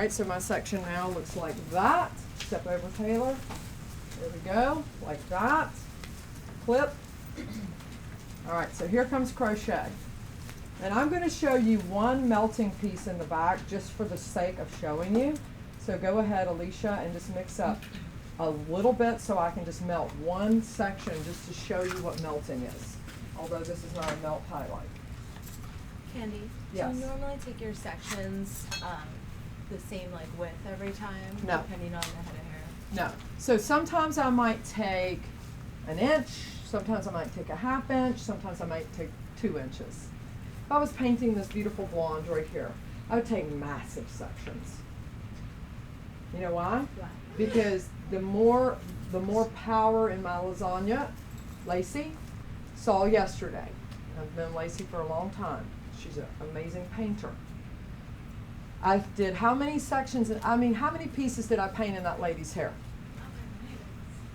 right, so my section now looks like that. Step over, Taylor. There we go, like that. Clip. All right, so here comes crochet. And I'm going to show you one melting piece in the back just for the sake of showing you. So go ahead, Alicia, and just mix up a little bit so I can just melt one section just to show you what melting is. Although this is not a melt highlight. Candy, yes. Do you normally take your sections the same like width every time? No. Depending on the head of hair? No. So sometimes I might take an inch, sometimes I might take a half inch, sometimes I might take 2 inches. If I was painting this beautiful blonde right here, I would take massive sections. You know why? Why? Because the more power in my lasagna, Lacey saw yesterday. I've known Lacey for a long time. She's an amazing painter. I did how many sections, how many pieces did I paint in that lady's hair?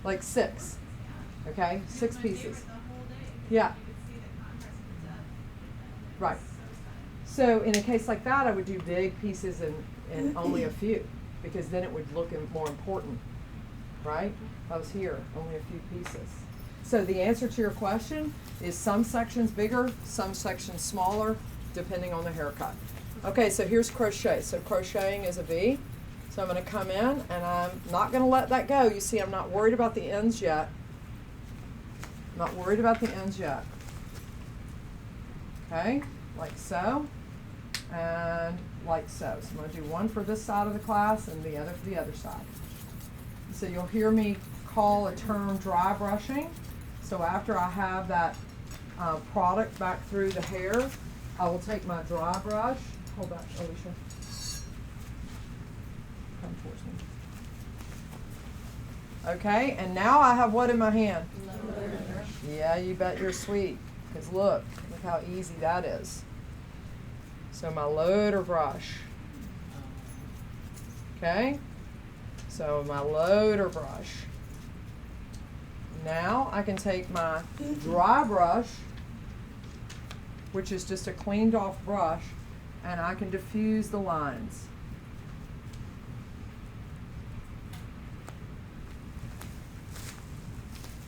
Like 6. Okay, 6 pieces. Yeah. Right. So in a case like that, I would do big pieces and only a few, because then it would look more important, right? If I was here, only a few pieces. So the answer to your question is some sections bigger, some sections smaller, depending on the haircut. Okay, so here's crochet. So crocheting is a V. So I'm going to come in and I'm not going to let that go. You see, I'm not worried about the ends yet. Not worried about the ends yet. Okay, like so, and like so. So I'm going to do one for this side of the class and the other for the other side. So you'll hear me call a term dry brushing. So after I have that product back through the hair, I will take my dry brush. Hold that, Alicia. Come towards me. Okay, and now I have what in my hand? Loader brush. Yeah, you bet you're sweet. Because look how easy that is. So my loader brush. Okay, so my loader brush. Now I can take my dry brush, which is just a cleaned off brush, and I can diffuse the lines.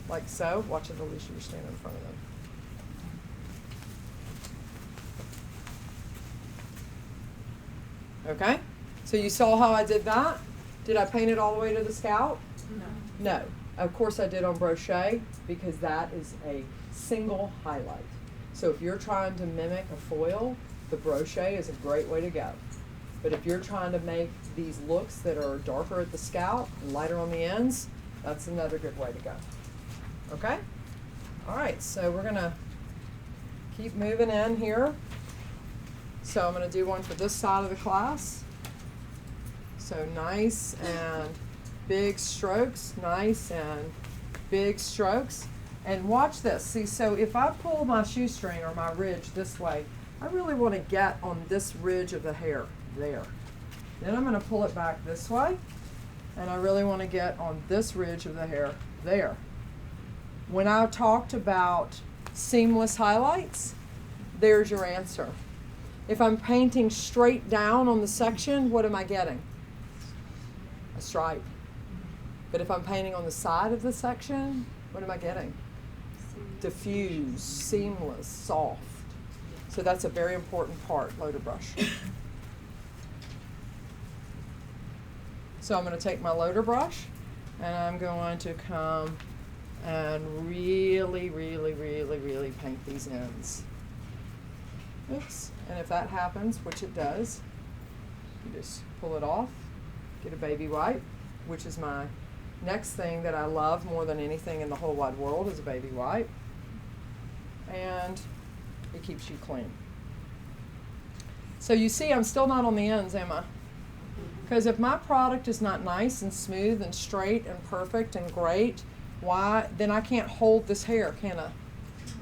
Like so. Watch it, Alicia, you're standing in front of them. Okay, so you saw how I did that? Did I paint it all the way to the scalp? No. No. Of course I did on brochet, because that is a single highlight. So if you're trying to mimic a foil, the brochet is a great way to go. But if you're trying to make these looks that are darker at the scalp and lighter on the ends, that's another good way to go. Okay? All right, so we're gonna keep moving in here. So I'm gonna do one for this side of the class. So nice and big strokes, nice and big strokes. And watch this. See, so if I pull my shoestring or my ridge this way, I really want to get on this ridge of the hair there. Then I'm going to pull it back this way, and I really want to get on this ridge of the hair there. When I talked about seamless highlights, there's your answer. If I'm painting straight down on the section, what am I getting? A stripe. But if I'm painting on the side of the section, what am I getting? Diffuse, seamless, soft. So that's a very important part, loader brush. So I'm going to take my loader brush and I'm going to come and really, really, really, really paint these ends. Oops. And if that happens, which it does, you just pull it off, get a baby wipe, which is my next thing that I love more than anything in the whole wide world is a baby wipe. And it keeps you clean. So you see, I'm still not on the ends, am I? Because if my product is not nice and smooth and straight and perfect and great, why? Then I can't hold this hair, can I?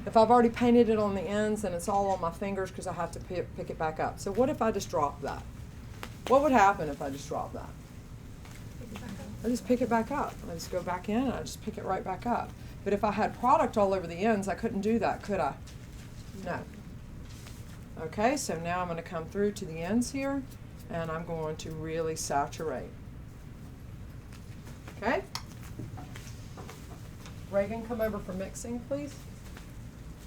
If I've already painted it on the ends and it's all on my fingers because I have to pick it back up. So what if I just drop that? What would happen if I just drop that? I just pick it back up. I just go back in and I just pick it right back up. But if I had product all over the ends, I couldn't do that, could I? No. Okay, so now I'm going to come through to the ends here, and I'm going to really saturate. Okay? Reagan, come over for mixing, please,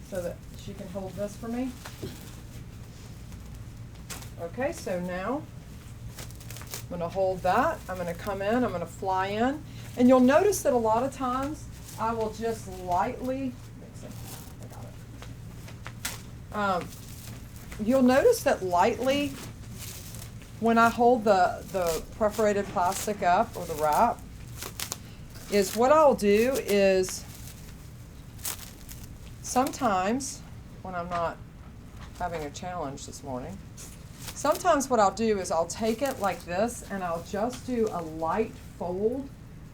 so that she can hold this for me. Okay, so now I'm going to hold that. I'm going to come in. I'm going to fly in. And you'll notice that a lot of times I will just lightly mix it. I got it. You'll notice that lightly when I hold the perforated plastic up, or the wrap, is what I'll do is sometimes when I'm not having a challenge this morning, sometimes what I'll do is I'll take it like this and I'll just do a light fold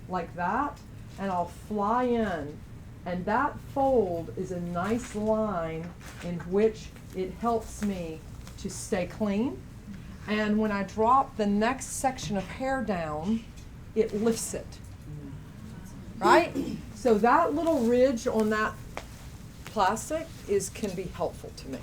like that, and I'll fly in, and that fold is a nice line in which it helps me to stay clean, and when I drop the next section of hair down, it lifts it, right? So that little ridge on that plastic can be helpful to me.